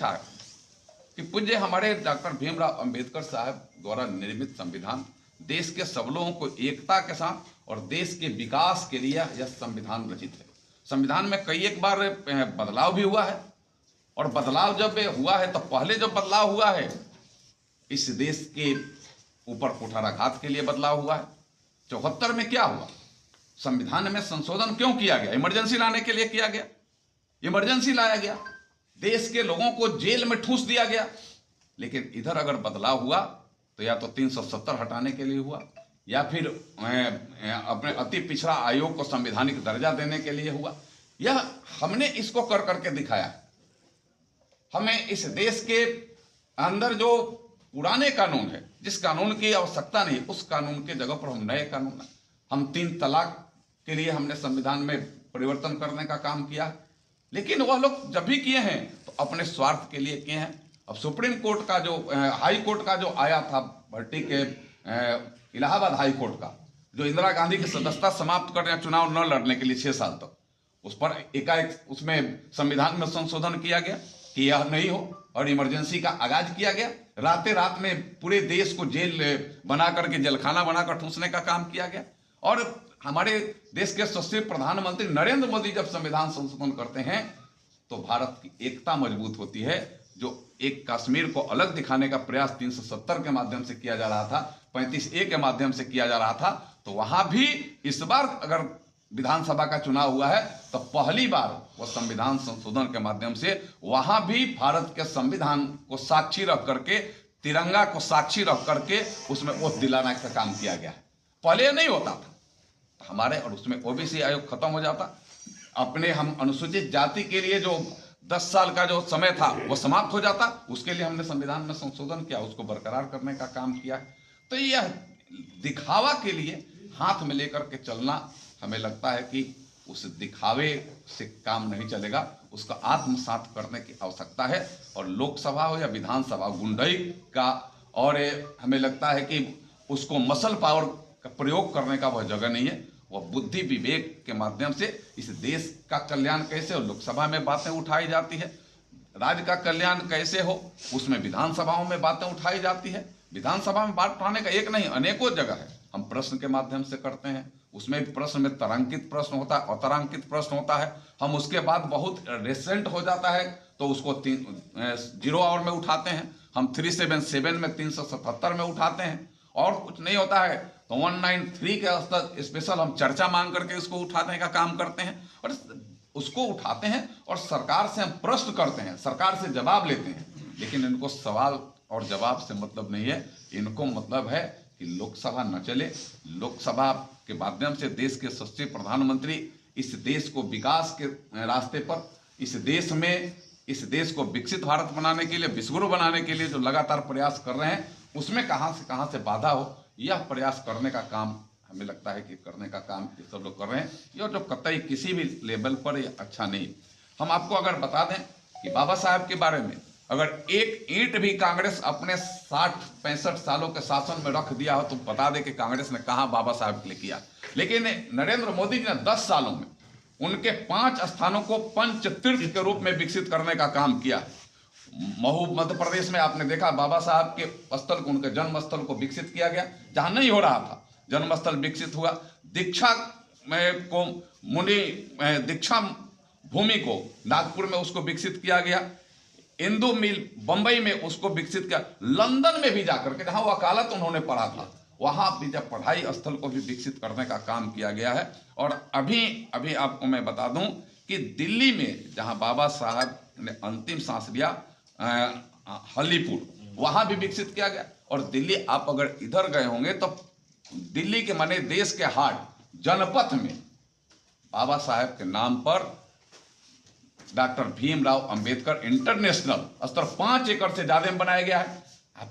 लिखा है कि पूज्य हमारे डॉक्टर भीमराव अंबेडकर साहब द्वारा निर्मित संविधान देश के सब लोगों को एकता के साथ और देश के विकास के लिए यह संविधान रचित है। संविधान में कई एक बार बदलाव भी हुआ है, और बदलाव जब हुआ है तो पहले जो बदलाव हुआ है इस देश के ऊपर कुठाराघात के लिए बदलाव हुआ है। 74 में क्या हुआ, संविधान में संशोधन क्यों किया गया? इमरजेंसी लाने के लिए किया गया, इमरजेंसी लाया गया, देश के लोगों को जेल में ठूस दिया गया। लेकिन इधर अगर बदलाव हुआ तो या तो 370 हटाने के लिए हुआ, या फिर अपने अति पिछड़ा आयोग को संवैधानिक दर्जा देने के लिए हुआ। यह हमने इसको कर करके दिखाया। हमें इस देश के अंदर जो पुराने कानून है, जिस कानून की आवश्यकता नहीं, उस कानून के जगह पर हम नए कानून, हम 3 तलाक के लिए हमने संविधान में परिवर्तन करने का काम किया। लेकिन वह लोग जब भी किए हैं तो अपने स्वार्थ के लिए किए हैं। अब सुप्रीम कोर्ट का जो हाई कोर्ट का जो आया था भर्ती के इलाहाबाद हाई कोर्ट का, जो इंदिरा गांधी की सदस्यता समाप्त करने, चुनाव न लड़ने के लिए 6 साल तक, उस पर एकाएक उसमें संविधान में संशोधन किया गया कि यह नहीं हो, और इमरजेंसी का आगाज किया गया। रातें रात में पूरे देश को जेल बना करके, जेलखाना बनाकर ठूसने का काम किया गया। और हमारे देश के यशस्वी प्रधानमंत्री नरेंद्र मोदी जब संविधान संशोधन करते हैं तो भारत की एकता मजबूत होती है। जो एक कश्मीर को अलग दिखाने का प्रयास 370 के माध्यम से किया जा रहा था, 35A के माध्यम से किया जा रहा था, तो वहां भी इस बार अगर विधानसभा का चुनाव हुआ है तो पहली बार वो संविधान संशोधन के माध्यम से वहां भी भारत के संविधान को साक्षी रख करके, तिरंगा को साक्षी रख करके उसमें वोट दिलाने का काम किया गया है। पहले नहीं होता था हमारे, और उसमें ओबीसी आयोग खत्म हो जाता। अपने हम अनुसूचित जाति के लिए जो 10 साल का जो समय था वो समाप्त हो जाता। उसके लिए हमने संविधान में संशोधन किया, उसको बरकरार करने का काम किया। तो यह दिखावा के लिए हाथ में लेकर के चलना, हमें लगता है कि उस दिखावे से काम नहीं चलेगा, उसका आत्मसात करने की आवश्यकता है। और लोकसभा हो या विधानसभा, गुंडई का, और हमें लगता है कि उसको मसल पावर का प्रयोग करने का वह जगह नहीं है। वह बुद्धि विवेक के माध्यम से इस देश का कल्याण कैसे हो, लोकसभा में बातें उठाई जाती है, राज्य का कल्याण कैसे हो, उसमें विधानसभाओं में बातें उठाई जाती है। विधानसभा में बात उठाने का एक नहीं, अनेकों जगह है। हम प्रश्न के माध्यम से करते हैं, उसमें प्रश्न में तारांकित प्रश्न होता है, अतारांकित प्रश्न होता है। हम उसके बाद बहुत रिसेंट हो जाता है तो उसको 0 आवर में उठाते हैं, हम 377 में 377 में उठाते हैं, और कुछ नहीं होता है तो 193 के स्तर स्पेशल हम चर्चा मांग करके उसको उठाने का काम करते हैं। और उसको उठाते हैं और सरकार से हम प्रश्न करते हैं, सरकार से जवाब लेते हैं। लेकिन इनको सवाल और जवाब से मतलब नहीं है, इनको मतलब है कि लोकसभा न चले। लोकसभा के माध्यम से देश के यशस्वी प्रधानमंत्री इस देश को विकास के रास्ते पर, इस देश को विकसित भारत बनाने के लिए, विश्वगुरु बनाने के लिए जो लगातार प्रयास कर रहे हैं, उसमें कहाँ से बाधा हो, यह प्रयास करने का काम हमें लगता है कि करने का काम ये सब लोग कर रहे हैं। ये जो कतई किसी भी लेवल पर ये अच्छा नहीं। हम आपको अगर बता दें कि बाबा साहब के बारे में अगर एक ईंट भी कांग्रेस अपने 60-65 सालों के शासन में रख दिया हो तो बता दें कि कांग्रेस ने कहाँ बाबा साहब के लिए किया। लेकिन नरेंद्र मोदी जी ने 10 सालों में उनके 5 स्थानों को पंचतीर्थ के रूप में विकसित करने का काम किया। महू मध्य प्रदेश में आपने देखा बाबा साहब के स्थल को, उनके जन्म स्थल को विकसित किया गया, जहां नहीं हो रहा था जन्म स्थल विकसित हुआ। दीक्षा को दीक्षा भूमि को नागपुर में उसको विकसित किया गया। इंदू मिल बंबई में उसको विकसित किया। लंदन में भी जाकर के जहां वकालत उन्होंने पढ़ा था वहां भी जब पढ़ाई स्थल को भी विकसित करने का काम किया गया है। और अभी आपको मैं बता दूं कि दिल्ली में जहां बाबा साहब ने अंतिम सांस लिया, हलीपुर, वहां भी विकसित किया गया। और दिल्ली आप अगर इधर गए होंगे तो दिल्ली के माने देश के हार्ट जनपथ में बाबा साहब के नाम पर डॉक्टर भीमराव अंबेडकर इंटरनेशनल स्तर 5 एकड़ से ज्यादा में बनाया गया है। आप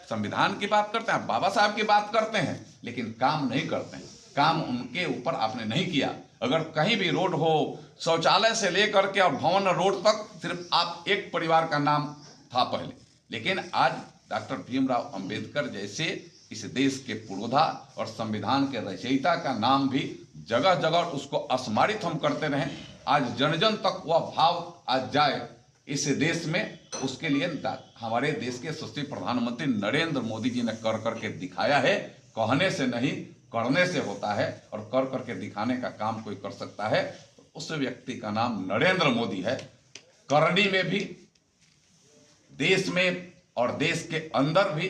संविधान की बात करते हैं, आप बाबा साहब की बात करते हैं, लेकिन काम नहीं करते हैं। काम उनके ऊपर आपने नहीं किया। अगर कहीं भी रोड हो, शौचालय से लेकर के और भवन रोड तक सिर्फ आप एक परिवार का नाम था पहले, लेकिन आज डॉक्टर भीमराव अंबेडकर जैसे इस देश के पुरोधा और संविधान के रचयिता का नाम भी जगह जगह उसको अस्मारित हम करते रहें। आज जन जन तक वह भाव आज जाए इस देश में, उसके लिए हमारे देश के यशस्वी प्रधानमंत्री नरेंद्र मोदी जी ने कर करके दिखाया है। कहने से नहीं, करने से होता है, और कर करके दिखाने का काम कोई कर सकता है तो उस व्यक्ति का नाम नरेंद्र मोदी है। करनी में भी, देश में और देश के अंदर भी